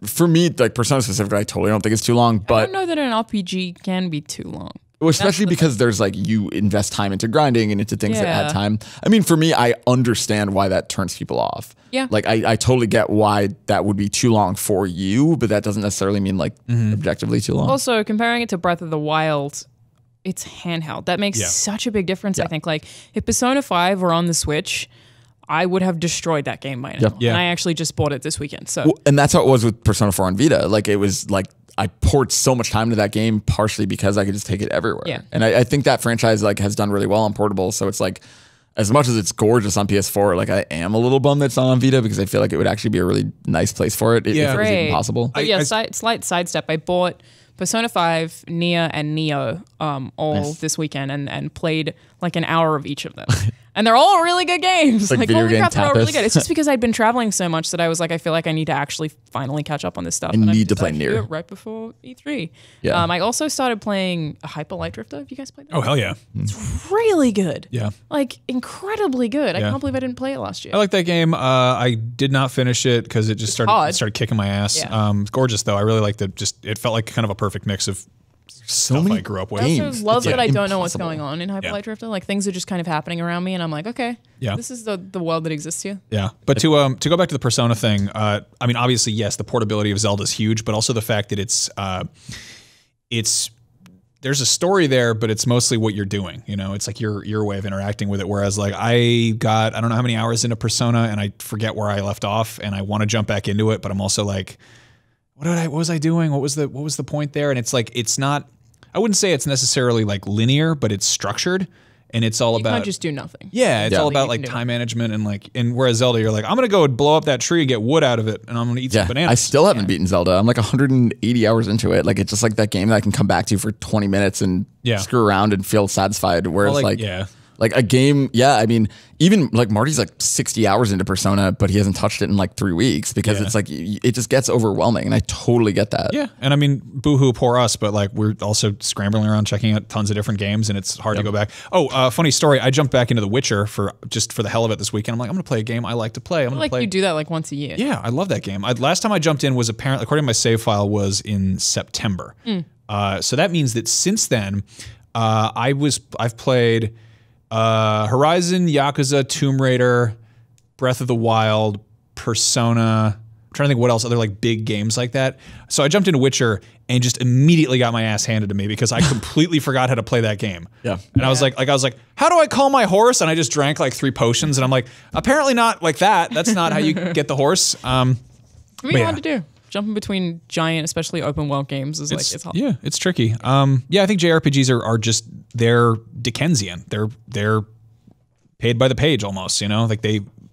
for me, like Persona specifically, I totally don't think it's too long, but I don't know that an RPG can be too long. well, especially because there's like you invest time into grinding and into things that add Yeah. time. I mean, for me, I understand why that turns people off. Yeah. Like I totally get why that would be too long for you, but that doesn't necessarily mean like objectively too long. Also, comparing it to Breath of the Wild, it's handheld. That makes Yeah. such a big difference, I think. Like, if Persona 5 were on the Switch, I would have destroyed that game by now. Yeah. And I actually just bought it this weekend. So Well, and that's how it was with Persona 4 on Vita. Like it was like I poured so much time into that game partially because I could just take it everywhere. Yeah. And I think that franchise like has done really well on portable. So it's like, as much as it's gorgeous on PS4, like I am a little bummed that it's not on Vita because I feel like it would actually be a really nice place for it if it was even possible. But yeah, slight sidestep. I bought Persona 5, Nier, and Neo all this weekend and played like an hour of each of them. And they're all really good games. Like video holy game crap, they're all really tapas. good. It's just because I'd been traveling so much that I was like, I feel like I need to actually finally catch up on this stuff. And I need to decided play do Nier. it right before E3. Yeah. I also started playing Hyper Light Drifter. Have you guys played that? Oh, hell yeah. Really good. Yeah. Like incredibly good. I Yeah. can't believe I didn't play it last year. I like that game. I did not finish it because it just hard. started kicking my ass. Yeah. It's gorgeous though. I really liked it. It felt like kind of a perfect mix of So stuff many I grew up with. I games. also love It's, that like, I don't know what's impossible. going on in Hyper Yeah. Light Drifter. Like things are just kind of happening around me, and I'm like, okay, Yeah. this is the world that exists here. Yeah, but to go back to the Persona thing, I mean, obviously, yes, the portability of Zelda is huge, but also the fact that it's there's a story there, but it's mostly what you're doing. You know, it's like your way of interacting with it. Whereas, like, I don't know how many hours into Persona, and I forget where I left off, and I want to jump back into it, but I'm also like, what was I doing? What was the point there? And it's like it's not. I wouldn't say it's necessarily like linear, but it's structured. And it's all You about can't just do nothing. yeah, it's all You about can like do time management and whereas Zelda, you're like, I'm gonna go blow up that tree and get wood out of it, and I'm gonna eat some I bananas. still haven't beaten Zelda. I'm like 180 hours into it. Like it's just like that game that I can come back to for 20 minutes and Yeah. screw around and feel satisfied. Whereas Well, like yeah. like a game, yeah, I mean, even like Marty's like 60 hours into Persona, but he hasn't touched it in like 3 weeks because Yeah. it's like it just gets overwhelming, and I totally get that. Yeah, and I mean, boohoo, poor us, but like we're also scrambling around checking out tons of different games, and it's hard to go back. Oh, funny story! I jumped back into The Witcher for the hell of it this weekend. I'm like, I'm gonna play a game I like to play. I'm gonna Like play. you do that like once a year. Yeah, I love that game. Last time I jumped in was apparently, according to my save file, was in September. So that means that since then, I've played Horizon, Yakuza, Tomb Raider, Breath of the Wild, Persona. I'm trying to think what else, other like big games like that. So I jumped into Witcher and just immediately got my ass handed to me because I completely forgot how to play that game. Yeah. And I was like, how do I call my horse? And I just drank like 3 potions, and I'm like, apparently not like that. That's not how you get the horse. It's really hard to do. Jumping between giant, especially open world games is it's hard. Yeah, it's tricky. Yeah, I think JRPGs are just they're Dickensian. They're paid by the page almost. You know, like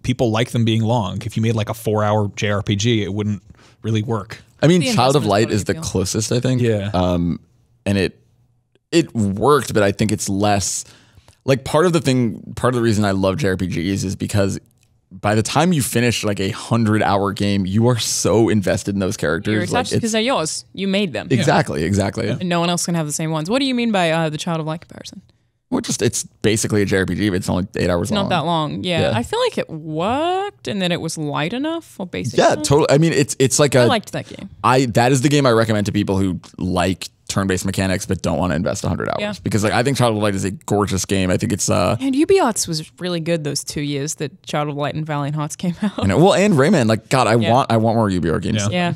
people like them being long. If you made like a 4-hour JRPG, it wouldn't really work. I mean, The Child of investment's Light what is you the feel. closest, I think. Yeah. And it worked, but I think it's less like part of the reason I love JRPGs is because by the time you finish like 100-hour game, you are so invested in those characters. You're attached because they're yours. You made them. Exactly. And no one else can have the same ones. What do you mean by the Child of Light comparison? Well, it's basically a JRPG, but it's only 8 hours long. Not that long. Yeah. I feel like it worked and then it was light enough or basic Yeah, enough. totally. I mean, it's like I liked that game. That is the game I recommend to people who like turn-based mechanics but don't want to invest 100 hours. Because like I think Child of Light is a gorgeous game. I think it's And Ubisoft was really good those 2 years that Child of Light and Valiant Hearts came out. and Rayman. Like God, I want more Ubisoft games. Yeah.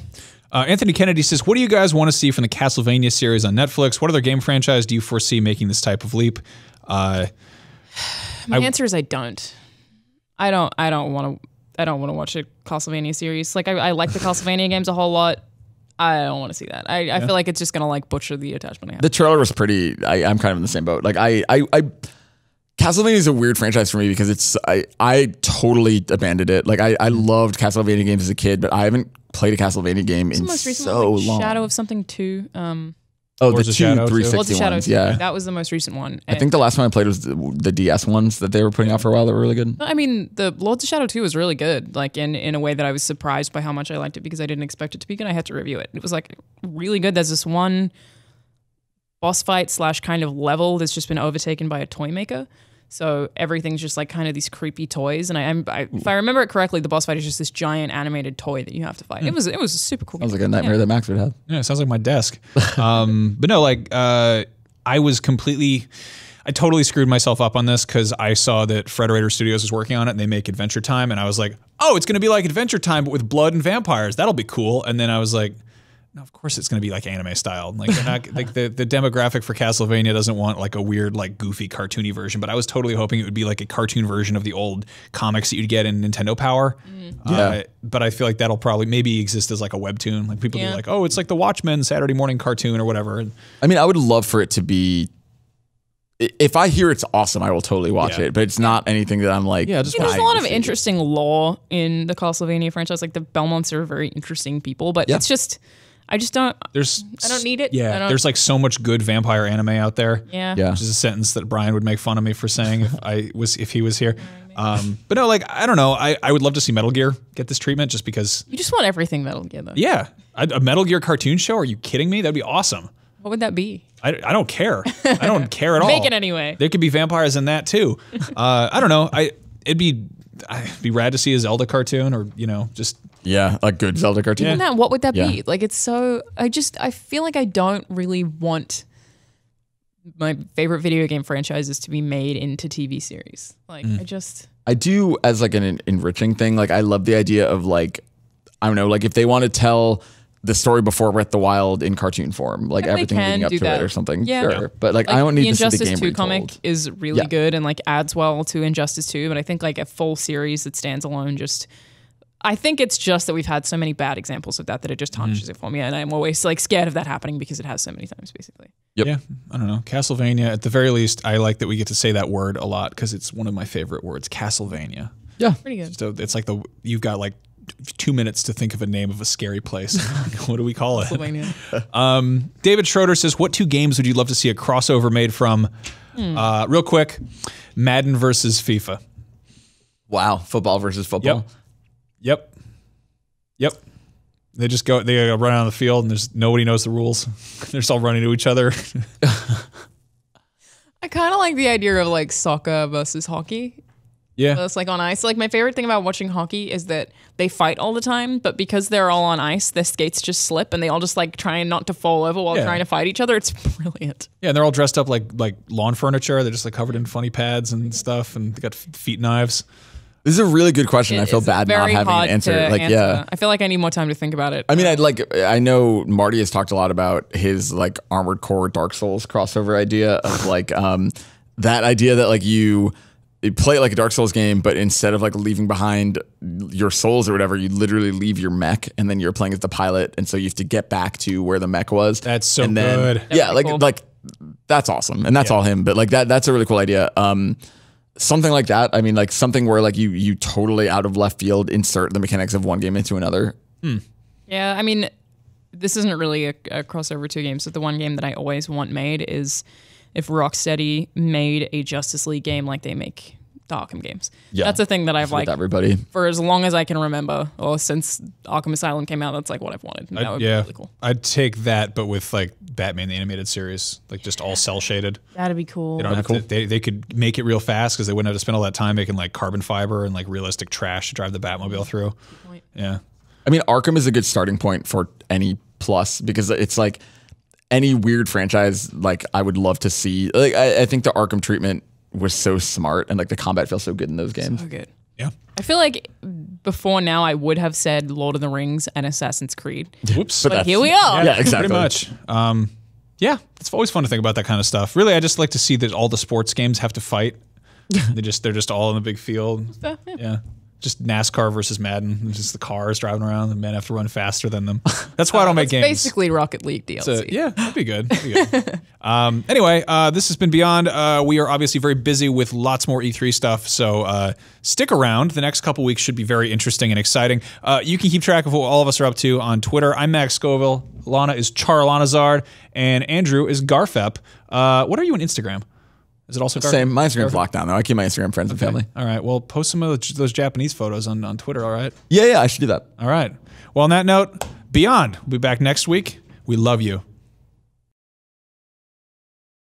Anthony Kennedy says, what do you guys want to see from the Castlevania series on Netflix? What other game franchise do you foresee making this type of leap? My answer is I don't. I don't want to watch a Castlevania series. Like I like the Castlevania games a whole lot. I don't want to see that. I feel like it's just gonna like butcher the attachment I have. The trailer was pretty. I'm kind of in the same boat. Like Castlevania is a weird franchise for me because I totally abandoned it. Like I loved Castlevania games as a kid, but I haven't played a Castlevania game in so long. Shadow of something 2. The Lords of Shadow 360 Lords of Shadow ones. 2. Yeah, That was the most recent one. I think the last one I played was the DS ones that they were putting out for a while that were really good. I mean, the Lords of Shadow 2 was really good, like in a way that I was surprised by how much I liked it because I didn't expect it to be good. I had to review it. It was like really good. There's this one boss fight / kind of level that's just been overtaken by a toy maker. So everything's just like kind of these creepy toys. And if I remember it correctly, the boss fight is just this giant animated toy that you have to fight. It was a super cool. Sounds like a nightmare that Max would have. Yeah, it sounds like my desk. But no, like I totally screwed myself up on this because I saw that Frederator Studios was working on it and they make Adventure Time. And I was like, oh, it's going to be like Adventure Time, but with blood and vampires. That'll be cool. And then I was like, no, of course it's going to be like anime style. Like they're not like the demographic for Castlevania doesn't want like a weird, like goofy, cartoony version. But I was totally hoping it would be like a cartoon version of the old comics that you'd get in Nintendo Power. But I feel like that'll probably maybe exist as like a webtoon. Like people be like, oh, it's like the Watchmen Saturday morning cartoon or whatever. I mean, I would love for it to be. If I hear it's awesome, I will totally watch it. But it's not anything that I'm like. There's a lot of interesting lore in the Castlevania franchise. Like the Belmonts are very interesting people, but it's just. I just don't. I don't need it. Yeah, there's like so much good vampire anime out there. Yeah, which is a sentence that Brian would make fun of me for saying if he was here. But no, like I don't know. I would love to see Metal Gear get this treatment just because. You just want everything Metal Gear, though. Yeah, a Metal Gear cartoon show? Are you kidding me? That'd be awesome. What would that be? I don't care. I don't care at all. Make it anyway. There could be vampires in that too. I don't know. It'd be rad to see a Zelda cartoon or just. Yeah, a good Zelda cartoon. Even that, what would that be? Like, it's so. I feel like I don't really want my favorite video game franchises to be made into TV series. Like, I do as like an enriching thing. Like, I love the idea of like, I don't know, like if they want to tell the story before Breath of the Wild in cartoon form, like everything leading up to it or something. Yeah. Sure. But like I don't need to see the game Injustice 2 retold. comic is really good and like adds well to Injustice 2, but I think like a full series that stands alone I think it's just that we've had so many bad examples of that it just tarnishes it for me, and I'm always like scared of that happening because it has so many times, basically. Yep. Yeah, I don't know. Castlevania, at the very least, I like that we get to say that word a lot because it's one of my favorite words, Castlevania. Yeah. Pretty good. So it's like you've got like 2 minutes to think of a name of a scary place. What do we call it? Castlevania. David Schroeder says, what 2 games would you love to see a crossover made from? Real quick, Madden versus FIFA. Wow. Football versus football. Yep. They just go run out on the field and nobody knows the rules. They're just all running to each other. I kind of like the idea of like soccer versus hockey. Yeah. It's like on ice. Like my favorite thing about watching hockey is that they fight all the time, but because they're all on ice, their skates just slip and they all just like trying not to fall over while trying to fight each other. It's brilliant. Yeah, and they're all dressed up like lawn furniture. They're just like covered in funny pads and stuff, and they got feet knives. This is a really good question. I feel bad not having an answer. Like, yeah, I feel like I need more time to think about it. I mean, I know Marty has talked a lot about his like Armored Core Dark Souls crossover idea of like that idea that like you play it like a Dark Souls game, but instead of like leaving behind your souls or whatever, you literally leave your mech and then you're playing as the pilot, and so you have to get back to where the mech was. That's so good. Yeah, like that's awesome, and that's all him. But like that's a really cool idea. Something like that. I mean, like something where like you totally out of left field insert the mechanics of one game into another. Yeah, I mean, this isn't really a crossover 2 games. So the one game that I always want made is if Rocksteady made a Justice League game like they make the Arkham games. Yeah. That's a thing that I've With liked everybody. for as long as I can remember, or since Arkham Asylum came out. That's like what I've wanted. And that would be really cool. I'd take that, but with like Batman the animated series, like just all cell shaded. That'd be cool. They don't have to, they could make it real fast because they wouldn't have to spend all that time making like carbon fiber and like realistic trash to drive the Batmobile through. Good point. Yeah. I mean, Arkham is a good starting point for any plus because it's like any weird franchise. Like I would love to see. Like I think the Arkham treatment was so smart, and like the combat feels so good in those games. So good. Yeah. I feel like before now I would have said Lord of the Rings and Assassin's Creed. Whoops. But here we are. Yeah, exactly. Pretty much. Yeah, it's always fun to think about that kind of stuff. Really, I just like to see that all the sports games have to fight. They're just all in the big field. Yeah. Just NASCAR versus Madden. Just the cars driving around. The men have to run faster than them. That's why I don't make games. Basically Rocket League DLC. Yeah, that'd be good. Anyway, this has been Beyond. We are obviously very busy with lots more E3 stuff, so stick around. The next couple weeks should be very interesting and exciting. You can keep track of what all of us are up to on Twitter. I'm Max Scoville. Alanah is Charlanazard, and Andrew is Garfep. What are you on Instagram? Is it also Garfep? Same. My Instagram's locked down though. I keep my Instagram friends and family. All right. Well, post some of those Japanese photos on Twitter. All right. Yeah, I should do that. All right. Well, on that note, Beyond. We'll be back next week. We love you.